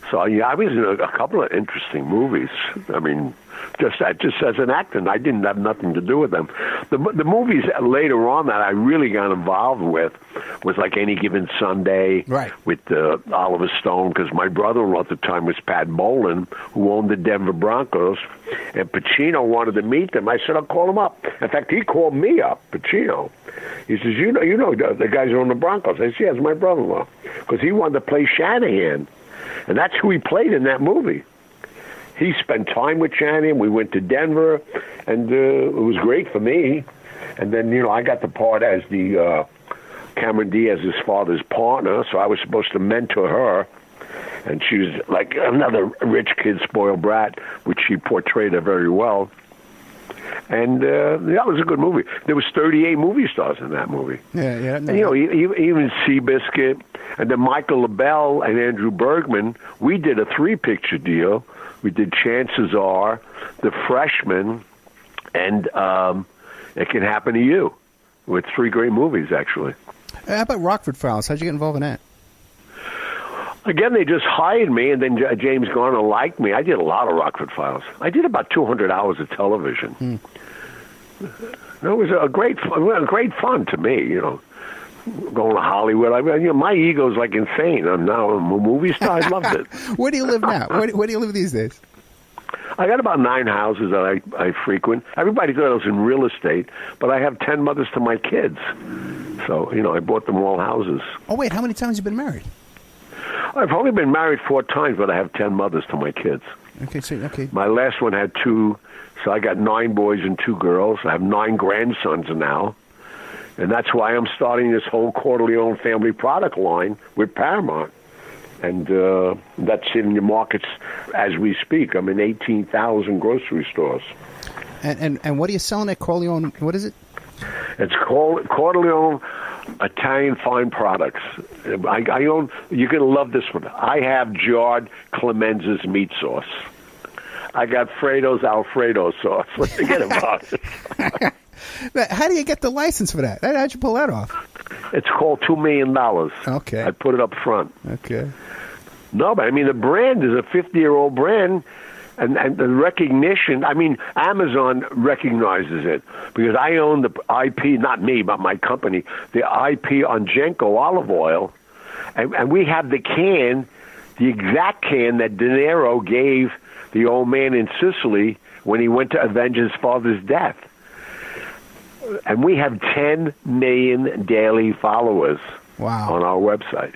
So, yeah, I was in a couple of interesting movies. I mean, just as an actor, I didn't have nothing to do with them. The movies later on that I really got involved with was like Any Given Sunday, right, with Oliver Stone, because my brother-in-law at the time was Pat Bowlen, who owned the Denver Broncos, and Pacino wanted to meet them. I said, I'll call him up. In fact, he called me up, Pacino. He says, you know the guys who own the Broncos. I said, yeah, it's my brother-in-law, because he wanted to play Shanahan. And that's who he played in that movie. He spent time with Shanahan. We went to Denver, and it was great for me. And then, I got the part as the Cameron Diaz's father's partner, so I was supposed to mentor her. And she was like another rich kid, spoiled brat, which she portrayed her very well. And that was a good movie. There was 38 movie stars in that movie. Yeah. And, even Seabiscuit, and then Michael LaBelle and Andrew Bergman, we did a 3-picture deal. We did Chances Are, The Freshman, and It Can Happen to You, with 3 great movies, actually. How about Rockford Files? How'd you get involved in that? Again, they just hired me, and then James Garner liked me. I did a lot of Rockford Files. I did about 200 hours of television. It was a great fun to me, going to Hollywood. My ego's like insane. I'm now a movie star. I loved it. Where do you live now? Where do you live these days? I got about 9 houses that I frequent. Everybody thought I was in real estate, but I have 10 mothers to my kids. So, I bought them all houses. Oh, wait, how many times have you been married? I've only been married 4 times, but I have 10 mothers to my kids. Okay. My last one had 2, so I got 9 boys and 2 girls. I have 9 grandsons now. And that's why I'm starting this whole quarterly owned family product line with Paramount. And that's in the markets as we speak. I'm in 18,000 grocery stores. And what are you selling at Corleone? What is it? It's called Corleone Italian Fine Products. I own. You're going to love this one. I have jarred Clemenza's meat sauce. I got Fredo's Alfredo sauce. Forget about it. How do you get the license for that? How'd you pull that off? It's called $2 million. Okay. I put it up front. Okay. No, but the brand is a 50-year-old brand, and the recognition, Amazon recognizes it because I own the IP, not me, but my company, the IP on Genco olive oil, and we have the can, the exact can that De Niro gave the old man in Sicily when he went to avenge his father's death. And we have 10 million daily followers on our website.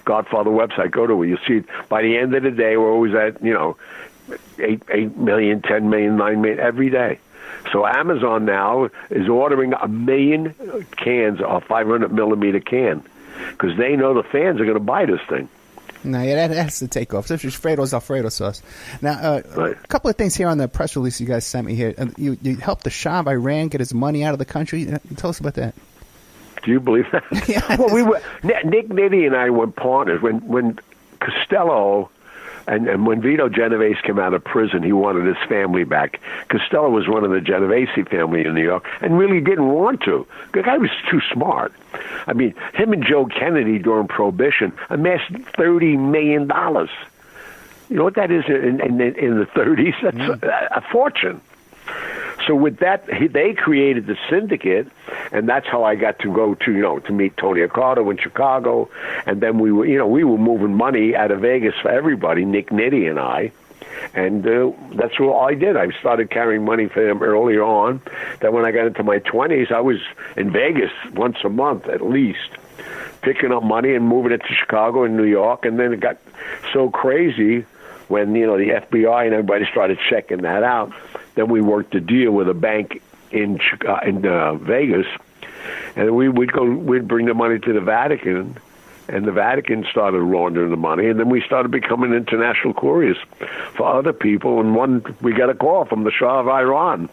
Godfather website, go to it. You'll see it. By the end of the day, we're always at, 8 million, 10 million, 9 million every day. So Amazon now is ordering 1 million cans, a 500 millimeter can, because they know the fans are going to buy this thing. No, yeah, that has to take off. Especially Fredo's Alfredo sauce. Now, right. A couple of things here on the press release you guys sent me here. You helped the Shah of Iran get his money out of the country. Tell us about that. Do you believe that? Yeah. Well, Nick Nitti and I were partners when Costello and when Vito Genovese came out of prison. He wanted his family back. Costello was one of the Genovese family in New York and really didn't want to. The guy was too smart. Him and Joe Kennedy during Prohibition amassed $30 million. You know what that is in the 30s? That's a fortune. So with that, they created the syndicate, and that's how I got to go to meet Tony Accardo in Chicago, and then we were moving money out of Vegas for everybody, Nick Nitti and I, and that's what I did. I started carrying money for him earlier on. Then when I got into my 20s, I was in Vegas once a month at least, picking up money and moving it to Chicago and New York, and then it got so crazy when the FBI and everybody started checking that out. Then we worked a deal with a bank in Vegas, and we'd bring the money to the Vatican, and the Vatican started laundering the money, and then we started becoming international couriers for other people. And we got a call from the Shah of Iran.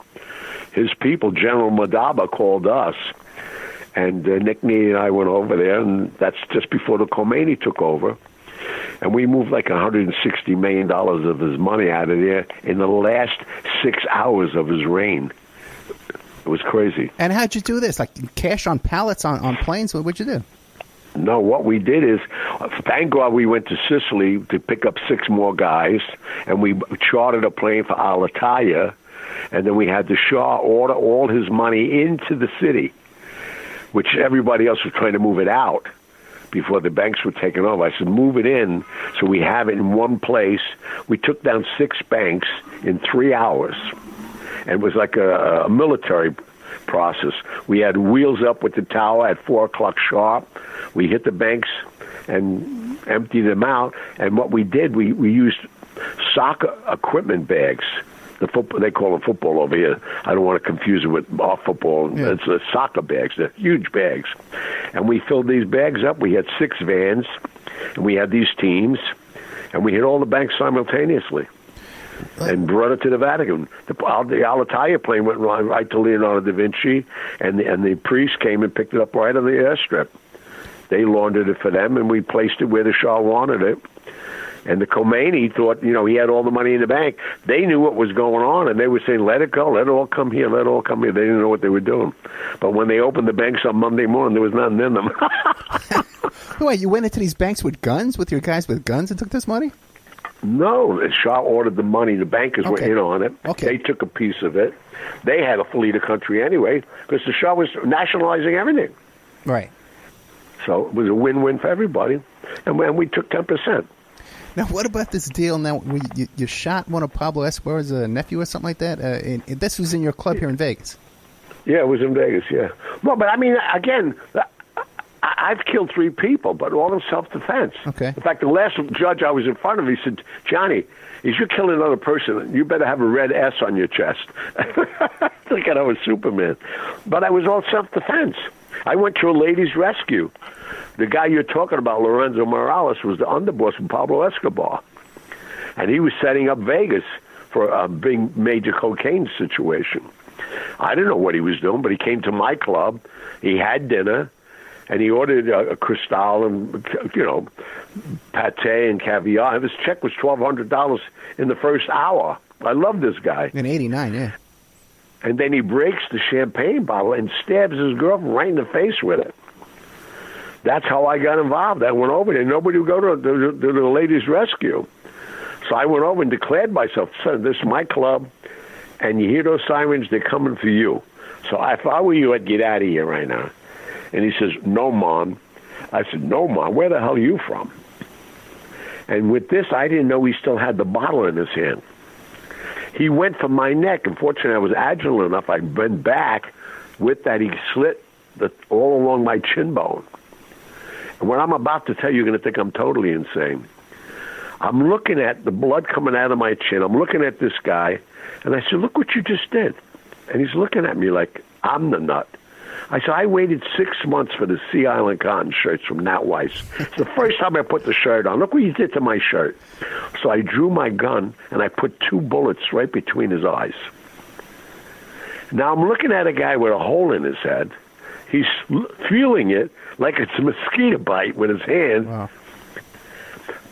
His people, General Madaba, called us, and Nick Nitti and I went over there, and that's just before the Khomeini took over. And we moved like $160 million of his money out of there in the last 6 hours of his reign. It was crazy. And how'd you do this? Like cash on pallets on planes? What'd you do? No, what we did is, thank God we went to Sicily to pick up 6 more guys, and we chartered a plane for Alitalia, and then we had the Shah order all his money into the city, which everybody else was trying to move it out before the banks were taken over. I said, move it in so we have it in one place. We took down 6 banks in 3 hours. And it was like a military process. We had wheels up with the tower at 4 o'clock sharp. We hit the banks and emptied them out. And what we did, we used soccer equipment bags. They call them football over here. I don't want to confuse it with our football. Yeah. It's the soccer bags. They're huge bags. And we filled these bags up. We had 6 vans, and we had these teams, and we hit all the banks simultaneously and brought it to the Vatican. The Alitalia plane went right to Leonardo da Vinci, and the priest came and picked it up right on the airstrip. They laundered it for them, and we placed it where the Shah wanted it. And the Khomeini thought, he had all the money in the bank. They knew what was going on, and they were saying, let it go, let it all come here, let it all come here. They didn't know what they were doing. But when they opened the banks on Monday morning, there was nothing in them. Wait, you went into these banks with guns, with your guys with guns and took this money? No, the Shah ordered the money. The bankers were in on it. Okay. They took a piece of it. They had to flee the country anyway because the Shah was nationalizing everything. Right. So it was a win-win for everybody, and we took 10%. Now, what about this deal? Now, you shot one of Pablo Escobar's nephew or something like that. And this was in your club here in Vegas. Yeah, it was in Vegas. Yeah. Well, but I mean, again, I've killed 3 people, but all in self-defense. Okay. In fact, the last judge I was in front of, he said, "Johnny, if you kill another person, you better have a red S on your chest." Thinking I was Superman. But I was all self-defense. I went to a ladies' rescue. The guy you're talking about, Lorenzo Morales, was the underboss of Pablo Escobar. And he was setting up Vegas for a big major cocaine situation. I didn't know what he was doing, but he came to my club. He had dinner, and he ordered a Cristal and, pate and caviar. His check was $1,200 in the first hour. I love this guy. In 89, yeah. And then he breaks the champagne bottle and stabs his girlfriend right in the face with it. That's how I got involved. I went over there. Nobody would go to the ladies' rescue. So I went over and declared myself, "Son, this is my club, and you hear those sirens, they're coming for you. So if I were you, I'd get out of here right now." And he says, "No, Mom." I said, "No, Mom, where the hell are you from?" And with this, I didn't know he still had the bottle in his hand. He went for my neck. Unfortunately, I was agile enough. I bent back. With that, he slit all along my chin bone. And what I'm about to tell you, you're going to think I'm totally insane. I'm looking at the blood coming out of my chin. I'm looking at this guy, and I said, "Look what you just did." And he's looking at me like I'm the nut. I said, "I waited 6 months for the Sea Island cotton shirts from Nat Weiss. It's the first time I put the shirt on. Look what you did to my shirt." So I drew my gun, and I put 2 bullets right between his eyes. Now I'm looking at a guy with a hole in his head. He's feeling it like it's a mosquito bite with his hand. Wow.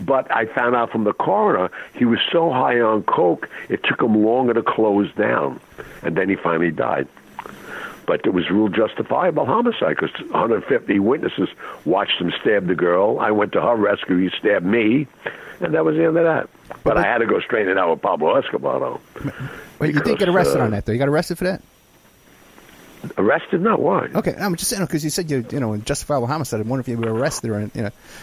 But I found out from the coroner, he was so high on coke, it took him longer to close down. And then he finally died. But it was ruled justifiable homicide because 150 witnesses watched him stab the girl. I went to her rescue. He stabbed me. And that was the end of that. But I had to go straighten it out with Pablo Escobar, though. But you did get arrested on that, though. You got arrested for that? Arrested? No, why? Okay, I'm just saying, because you said in justifiable homicide. I wonder if you were arrested or,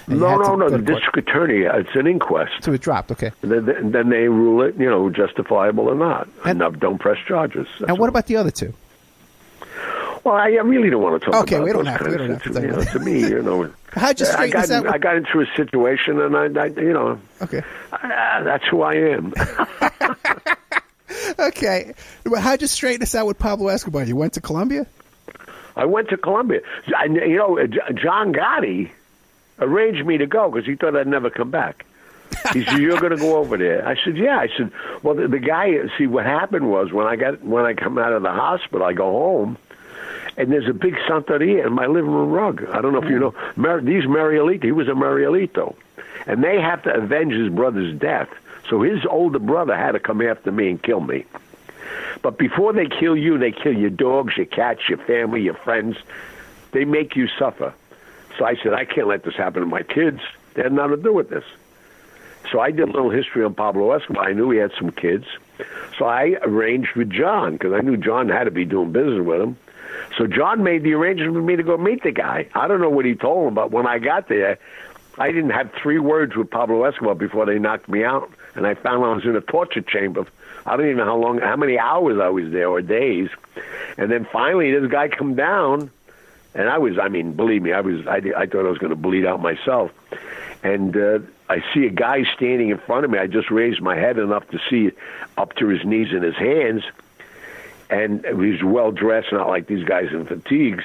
No. The district attorney, it's an inquest. So it dropped, okay. And then they rule it, justifiable or not. And don't press charges. And what about the other 2? Well, I really don't want to talk about we don't those have to. We don't have to. To me, How'd you straighten this out? I got into a situation, and Okay. That's who I am. Okay. Well, how'd you straighten this out with Pablo Escobar? You went to Colombia? I went to Colombia. John Gotti arranged me to go because he thought I'd never come back. He said, "You're going to go over there." I said, "Yeah." I said, "Well, the guy. See, what happened was when I come out of the hospital, I go home, and there's a big Santeria in my living room rug. I don't know if you know. These Marielito. He was a Marielito, and they have to avenge his brother's death. So his older brother had to come after me and kill me. But before they kill you, they kill your dogs, your cats, your family, your friends. They make you suffer." So I said, "I can't let this happen to my kids. They had nothing to do with this." So I did a little history on Pablo Escobar. I knew he had some kids. So I arranged with John, because I knew John had to be doing business with him. So John made the arrangement with me to go meet the guy. I don't know what he told him, but when I got there, I didn't have 3 words with Pablo Escobar before they knocked me out. And I found I was in a torture chamber. I don't even know how many hours I was there, or days. And then finally, this guy come down, and believe me, I thought I was going to bleed out myself. And I see a guy standing in front of me. I just raised my head enough to see up to his knees in his hands. And he was well-dressed, not like these guys in fatigues.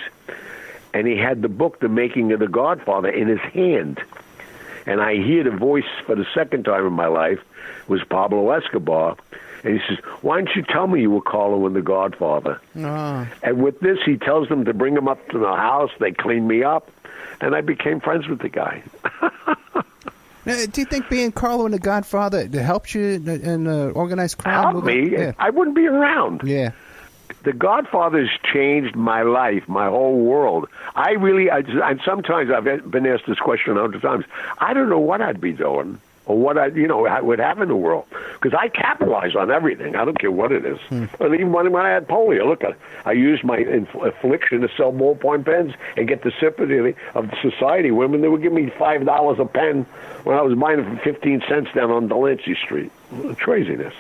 And he had the book, The Making of the Godfather, in his hand. And I hear the voice for the second time in my life was Pablo Escobar. And he says, "Why didn't you tell me you were Carlo in The Godfather?" Oh. And with this, he tells them to bring him up to the house. They cleaned me up, and I became friends with the guy. Now, do you think being Carlo in The Godfather helped you in organized crime? Helped me? Yeah. I wouldn't be around. Yeah. The Godfather's changed my life, my whole world. And sometimes I've been asked this question 100 times. I don't know what I'd be doing or what would happen in the world. Because I capitalize on everything. I don't care what it is. And even when I had polio, look, I used my affliction to sell ballpoint pens and get the sympathy of the society. Women, they would give me $5 a pen when I was buying them for 15 cents down on Delancey Street. Craziness.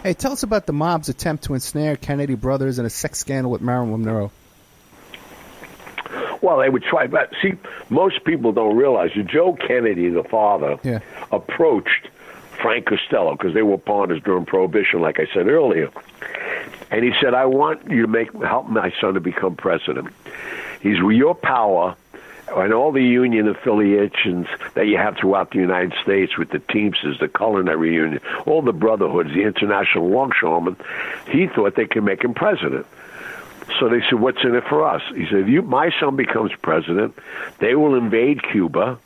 Hey, tell us about the mob's attempt to ensnare Kennedy brothers in a sex scandal with Marilyn Monroe. Well, they would try, but see, most people don't realize that Joe Kennedy, the father, approached Frank Costello, because they were partners during Prohibition, like I said earlier. And he said, I want you to help my son to become president. He's with your power and all the union affiliations that you have throughout the United States with the Teamsters, the Culinary Union, all the brotherhoods, the International Longshoremen. He thought they could make him president. So they said, what's in it for us? He said, if my son becomes president, they will invade Cuba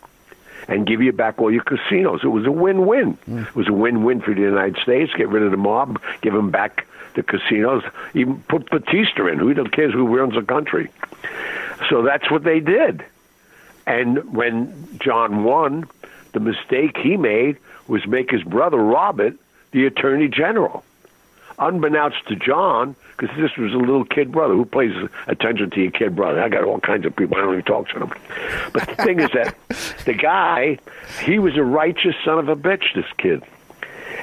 and give you back all your casinos. It was a win-win. It was a win-win for the United States, get rid of the mob, give them back the casinos, even put Batista in. Who cares who runs the country? So that's what they did. And when John won, the mistake he made was make his brother Robert the Attorney General. Unbeknownst to John, because this was a little kid brother. Who pays attention to your kid brother? I got all kinds of people. I don't even talk to them. But the thing is that the guy, he was a righteous son of a bitch, this kid.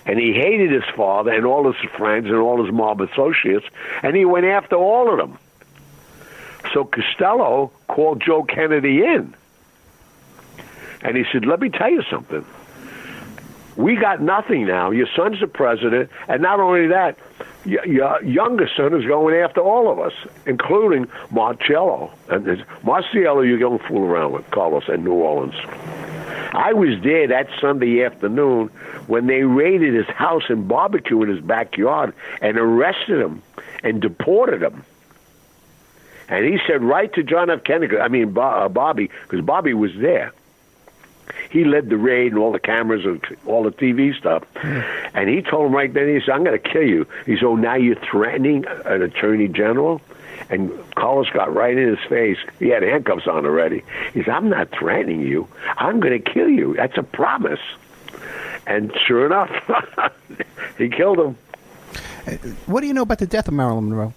And he hated his father and all his friends and all his mob associates, and he went after all of them. So Costello called Joe Kennedy in. And he said, let me tell you something. We got nothing now. Your son's the president, and not only that, your younger son is going after all of us, including Marcello. And Marcello, you don't fool around with, Carlos, in New Orleans. I was there that Sunday afternoon when they raided his house and barbecued in his backyard and arrested him and deported him. And he said right to John F. Kennedy, Bobby, because Bobby was there. He led the raid and all the cameras and all the TV stuff. And he told him right then, he said, I'm going to kill you. He said, oh, now you're threatening an attorney general? And Carlos got right in his face. He had handcuffs on already. He said, I'm not threatening you. I'm going to kill you. That's a promise. And sure enough, he killed him. What do you know about the death of Marilyn Monroe?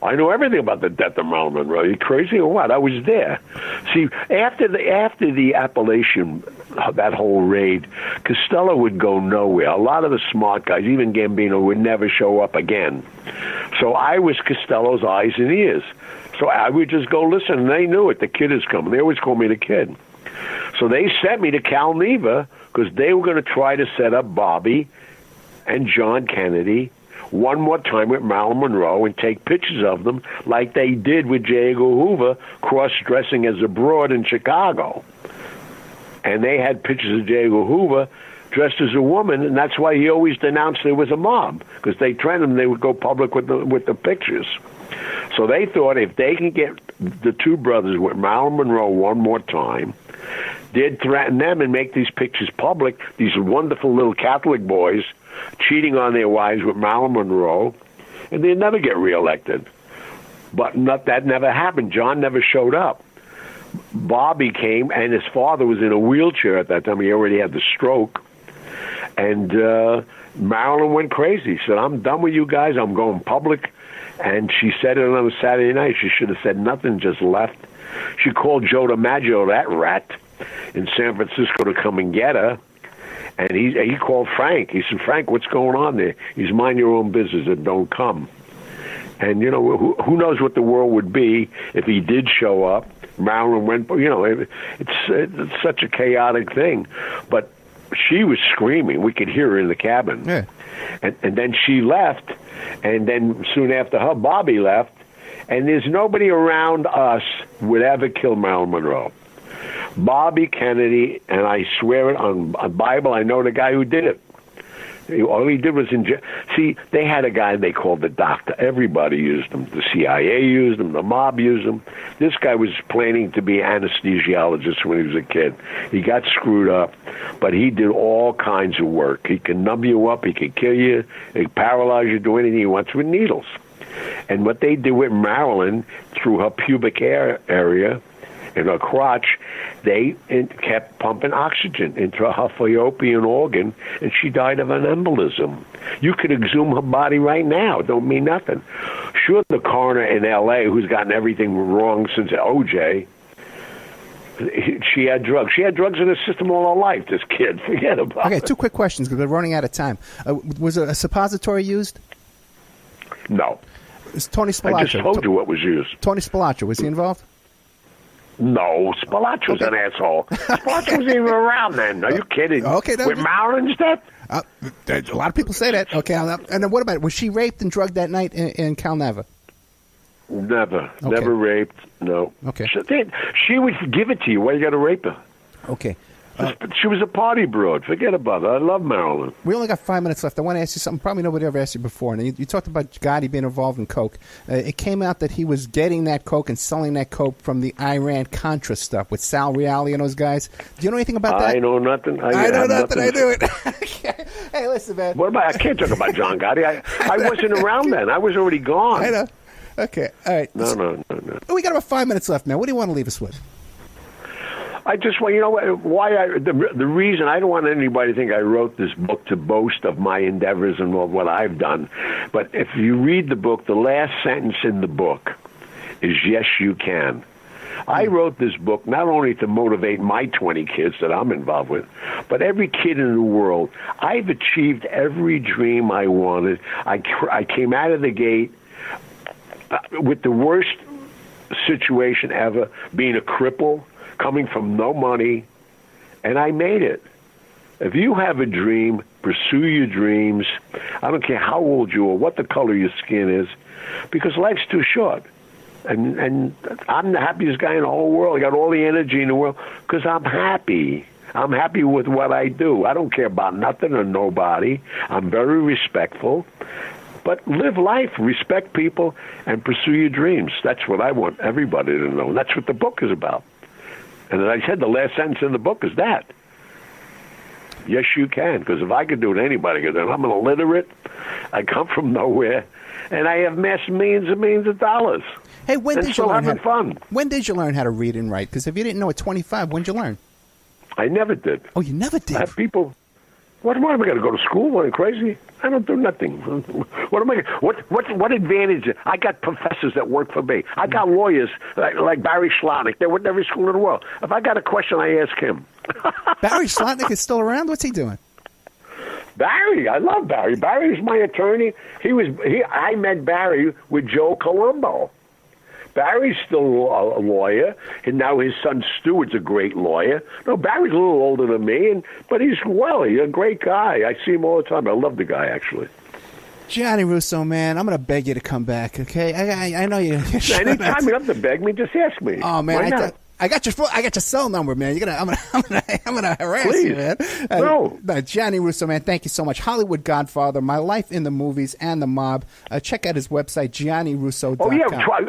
I know everything about the death of Marilyn Monroe. You crazy or what? I was there. See, after the Appalachian, that whole raid, Costello would go nowhere. A lot of the smart guys, even Gambino, would never show up again. So I was Costello's eyes and ears. So I would just go listen, and they knew it. The kid is coming. They always call me the kid. So they sent me to Cal Neva because they were going to try to set up Bobby and John Kennedy one more time with Marilyn Monroe and take pictures of them like they did with J. Edgar Hoover cross-dressing as a broad in Chicago. And they had pictures of J. Edgar Hoover dressed as a woman, and that's why he always denounced there was a mob, because they trained them, they would go public with the pictures. So they thought if they can get the two brothers with Marilyn Monroe one more time, they'd threaten them and make these pictures public, these wonderful little Catholic boys cheating on their wives with Marilyn Monroe, and they'd never get reelected. But that never happened. John never showed up. Bobby came, and his father was in a wheelchair at that time. He already had the stroke. And Marilyn went crazy. She said, I'm done with you guys. I'm going public. And she said it on a Saturday night. She should have said nothing, just left. She called Joe DiMaggio, that rat, in San Francisco to come and get her. And he called Frank. He said, Frank, what's going on there? He said, mind your own business and don't come. And, you know, who knows what the world would be if he did show up. Marilyn went, you know, it's such a chaotic thing. But she was screaming. We could hear her in the cabin. Yeah. And then she left. And then soon after her, Bobby left. And there's nobody around us would ever kill Marilyn Monroe. Bobby Kennedy, and I swear it on Bible, I know the guy who did it. All he did was see, they had a guy they called the doctor. Everybody used him. The CIA used him. The mob used him. This guy was planning to be an anesthesiologist when he was a kid. He got screwed up, but he did all kinds of work. He can numb you up. He can kill you. He can paralyze you, do anything he wants with needles. And what they did with Marilyn through her pubic area, in her crotch, they kept pumping oxygen into her fallopian organ, and she died of an embolism. You could exhume her body right now. It don't mean nothing. Sure, the coroner in L.A., who's gotten everything wrong since O.J., she had drugs. She had drugs in her system all her life, this kid. Forget about it. Okay, 2 quick questions because we're running out of time. Was a suppository used? No. It's Tony Spilotro. I just told you what was used. Tony Spilotro, was he involved? No, Spilotro's an asshole. Spilotro wasn't even around then. Are you kidding? Okay, With Marilyn's death? A lot of people say that. Okay, and then what about it? Was she raped and drugged that night in Cal Neva? Never. Okay. Never raped. No. Okay. She would give it to you. Why you got to rape her? Okay. She was a party broad. Forget about her. I love Marilyn. We only got 5 minutes left. I want to ask you something probably nobody ever asked you before. And you talked about Gotti being involved in coke. It came out that he was getting that coke and selling that coke from the Iran-Contra stuff with Sal Reali and those guys. Do you know anything about that? I know nothing. I know nothing. I knew it. Hey, listen, man. What about? I can't talk about John Gotti. I wasn't around then. I was already gone. I know. Okay. All right. No. We got about 5 minutes left, man. What do you want to leave us with? I just want, the reason I don't want anybody to think I wrote this book to boast of my endeavors and what I've done. But if you read the book, the last sentence in the book is, yes, you can. I wrote this book not only to motivate my 20 kids that I'm involved with, but every kid in the world. I've achieved every dream I wanted. I came out of the gate with the worst situation ever, being a cripple, coming from no money, and I made it. If you have a dream, pursue your dreams. I don't care how old you are, what the color of your skin is, because life's too short. And I'm the happiest guy in the whole world. I got all the energy in the world because I'm happy. I'm happy with what I do. I don't care about nothing or nobody. I'm very respectful. But live life, respect people, and pursue your dreams. That's what I want everybody to know. That's what the book is about. And as I said, the last sentence in the book is that. Yes, you can, because if I could do it, anybody could do it. I'm illiterate. I come from nowhere, and I have amassed millions and millions of dollars. Hey, when did you learn fun? When did you learn how to read and write? Because if you didn't know at 25, when did you learn? I never did. Oh, you never did? I have people. What am I going to go to school? Am I crazy? I don't do nothing. What am I? What advantage? I got professors that work for me. I got lawyers like Barry Slotnick. They went to every school in the world. If I got a question, I ask him. Barry Slotnick is still around? What's he doing? Barry, I love Barry. Barry's my attorney. I met Barry with Joe Colombo. Barry's still a lawyer, and now his son Stuart's a great lawyer. No, Barry's a little older than me, but he's a great guy. I see him all the time. I love the guy, actually. Gianni Russo, man, I'm going to beg you to come back, okay? I know you. Anytime you have to beg me, just ask me. Oh, man, I got your cell number, man. I'm gonna harass Please. you, man. No, Gianni Russo, man. Thank you so much. Hollywood Godfather, My Life in the Movies and the Mob. Check out his website, GianniRusso.com. Oh yeah,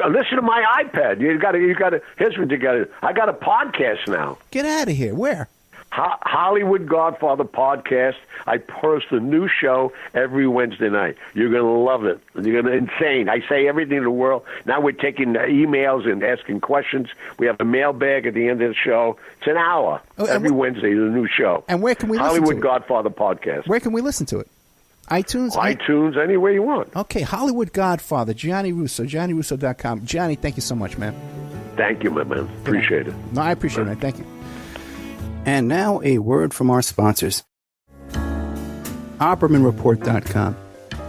listen to my iPad. You got to. Here's what you got to. I got a podcast now. Get out of here. Where? Hollywood Godfather podcast. I post a new show every Wednesday night. You're going to love it. You're going to insane. I say everything in the world. Now we're taking emails and asking questions. We have a mailbag at the end of the show. It's an hour every Wednesday. There's a new show. And where can we listen to it? Hollywood Godfather podcast. Where can we listen to it? iTunes? iTunes, anywhere you want. Okay, Hollywood Godfather, Gianni Russo, GianniRusso.com. Gianni, thank you so much, man. Thank you, my man. Appreciate it. No, I appreciate it, man. Thank you. And now a word from our sponsors. OppermanReport.com.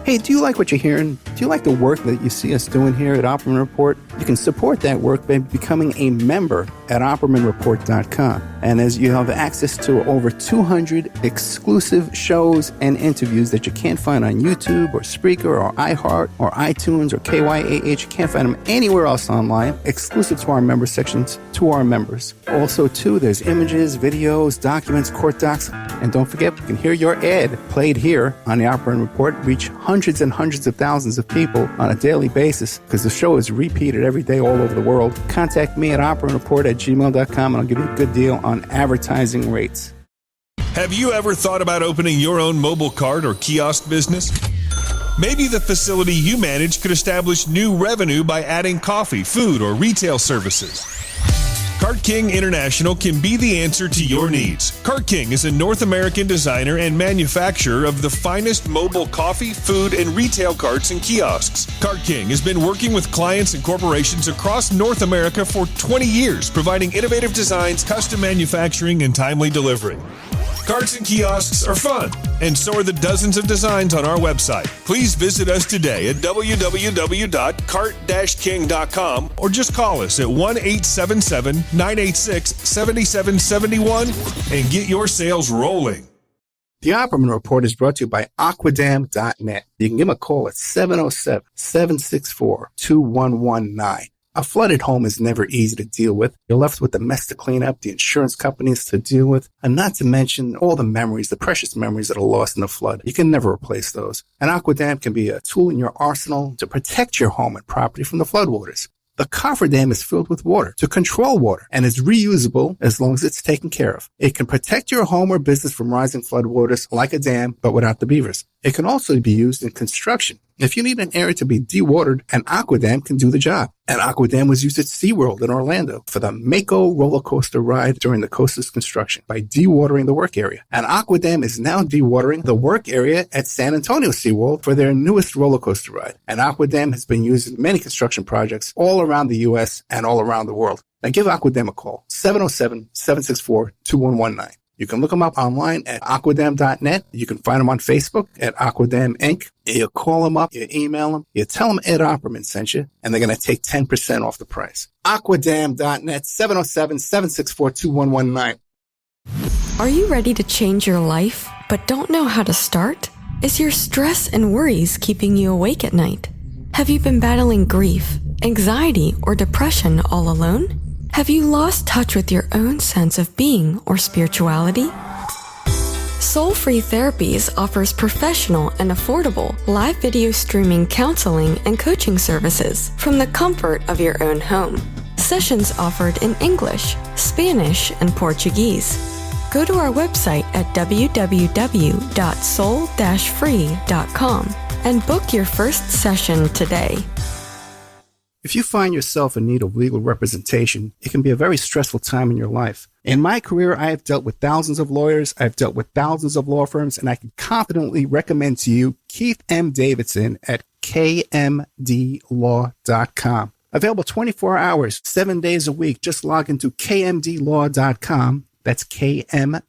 Hey, do you like what you're hearing? Do you like the work that you see us doing here at Opperman Report? You can support that work by becoming a member at OppermanReport.com. And as you have access to over 200 exclusive shows and interviews that you can't find on YouTube or Spreaker or iHeart or iTunes or KYAH. You can't find them anywhere else online, exclusive to our member sections, to our members. Also, too, there's images, videos, documents, court docs. And don't forget, you can hear your ad played here on the Opperman Report, reach hundreds and hundreds of thousands of people on a daily basis because the show is repeated every day all over the world. Contact me at operatreport@gmail.com and I'll give you a good deal on advertising rates. Have you ever thought about opening your own mobile cart or kiosk business? Maybe the facility you manage could establish new revenue by adding coffee, food, or retail services. Cart King International can be the answer to your needs. Cart King is a North American designer and manufacturer of the finest mobile coffee, food, and retail carts and kiosks. Cart King has been working with clients and corporations across North America for 20 years, providing innovative designs, custom manufacturing, and timely delivery. Carts and kiosks are fun, and so are the dozens of designs on our website. Please visit us today at www.cart-king.com or just call us at 1-877-986-7771 and get your sales rolling. The Opperman Report is brought to you by Aquadam.net. You can give them a call at 707-764-2119. A flooded home is never easy to deal with. You're left with the mess to clean up, the insurance companies to deal with, and not to mention all the memories, the precious memories that are lost in the flood. You can never replace those. And Aquadam can be a tool in your arsenal to protect your home and property from the floodwaters. The cofferdam is filled with water to control water and is reusable as long as it's taken care of. It can protect your home or business from rising floodwaters like a dam, but without the beavers. It can also be used in construction. If you need an area to be dewatered, an Aquadam can do the job. An Aquadam was used at SeaWorld in Orlando for the Mako roller coaster ride during the coaster's construction by dewatering the work area. An Aquadam is now dewatering the work area at San Antonio SeaWorld for their newest roller coaster ride. An Aquadam has been used in many construction projects all around the U.S. and all around the world. Now give Aquadam a call, 707-764-2119. You can look them up online at aquadam.net. You can find them on Facebook at Aquadam Inc. You call them up, you email them, you tell them Ed Opperman sent you, and they're going to take 10% off the price. Aquadam.net, 707-764-2119. Are you ready to change your life, but don't know how to start? Is your stress and worries keeping you awake at night? Have you been battling grief, anxiety, or depression all alone? Have you lost touch with your own sense of being or spirituality? Soul Free Therapies offers professional and affordable live video streaming counseling and coaching services from the comfort of your own home. Sessions offered in English, Spanish, and Portuguese. Go to our website at www.soul-free.com and book your first session today. If you find yourself in need of legal representation, it can be a very stressful time in your life. In my career, I have dealt with thousands of lawyers, I've dealt with thousands of law firms, and I can confidently recommend to you Keith M. Davidson at kmdlaw.com. Available 24 hours, 7 days a week. Just log into kmdlaw.com. That's kmdlaw.com.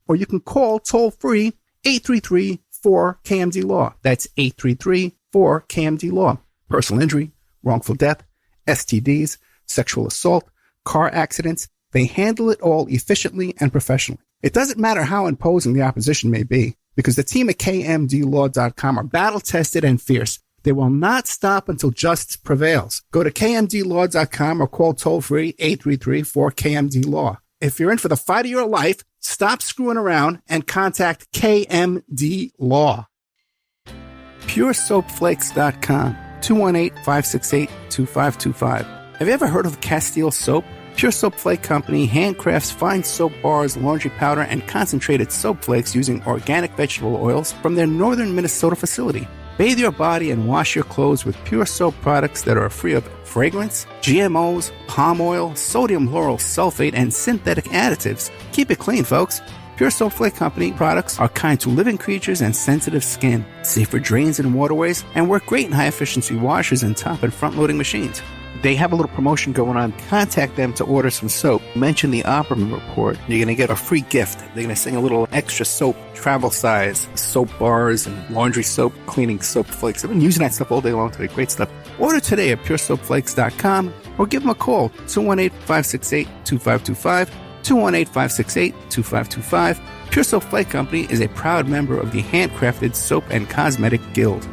Or you can call toll-free 833-4KMD-LAW. That's 833-4KMD-LAW. Personal injury, wrongful death, STDs, sexual assault, car accidents. They handle it all efficiently and professionally. It doesn't matter how imposing the opposition may be, because the team at kmdlaw.com are battle-tested and fierce. They will not stop until justice prevails. Go to kmdlaw.com or call toll-free 833-4KMD-LAW. If you're in for the fight of your life, stop screwing around and contact KMD Law. PureSoapFlakes.com. 218-568-2525. Have you ever heard of Castile Soap? Pure Soap Flake Company handcrafts fine soap bars, laundry powder, and concentrated soap flakes using organic vegetable oils from their northern Minnesota facility. Bathe your body and wash your clothes with Pure Soap products that are free of fragrance, GMOs, palm oil, sodium lauryl sulfate, and synthetic additives. Keep it clean, folks. Pure Soap Flake Company products are kind to living creatures and sensitive skin, safe for drains and waterways, and work great in high-efficiency washers and top and front-loading machines. They have a little promotion going on. Contact them to order some soap. Mention the Opperman Report. You're going to get a free gift. They're going to send a little extra soap, travel size, soap bars and laundry soap, cleaning soap flakes. I've been using that stuff all day long today. Great stuff. Order today at puresoapflakes.com or give them a call, 218-568-2525. 218-568-2525. Pure Soap Flake Company is a proud member of the Handcrafted Soap and Cosmetic Guild.